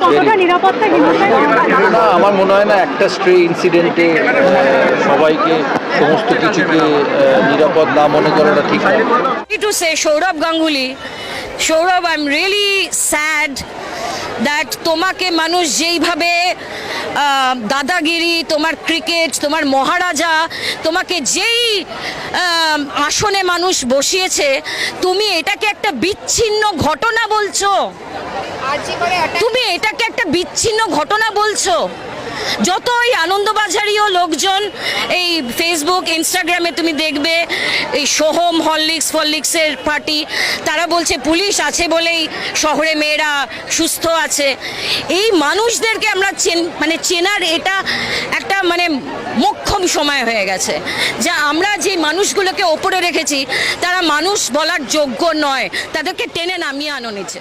কতটা নিরাপত্তাহীনতায় না, আমার মনে হয় না একটা স্ট্রে ইনসিডেন্টে সবাইকে সমস্ত কিছুকে নিরাপদ না মনে করাটা ঠিক হয়। To say Saurabh Ganguly, Saurabh, I'm really sad that তোমাকে মানুষ যেইভাবে দাদাগিরি, তোমার ক্রিকেট, তোমার মহারাজা, তোমাকে যেই আসনে মানুষ বসিয়েছে, তুমি এটাকে একটা বিচ্ছিন্ন ঘটনা বলছো। তুমি এটাকে একটা বিচ্ছিন্ন ঘটনা বলছো। যত ওই আনন্দবাজারিও লোকজন এই ফেসবুক ইনস্টাগ্রামে তুমি দেখবে এই সোহম হরলিক্সের পার্টি, তারা বলছে পুলিশ আছে বলেই শহরে মেয়েরা সুস্থ আছে। এই মানুষদেরকে আমরা চেনার এটা একটা মোক্ষম সময় হয়ে গেছে, যা আমরা যে মানুষগুলোকে ওপরে রেখেছি তারা মানুষ বলার যোগ্য নয়, তাদেরকে টেনে নামিয়ে আনো নিচে।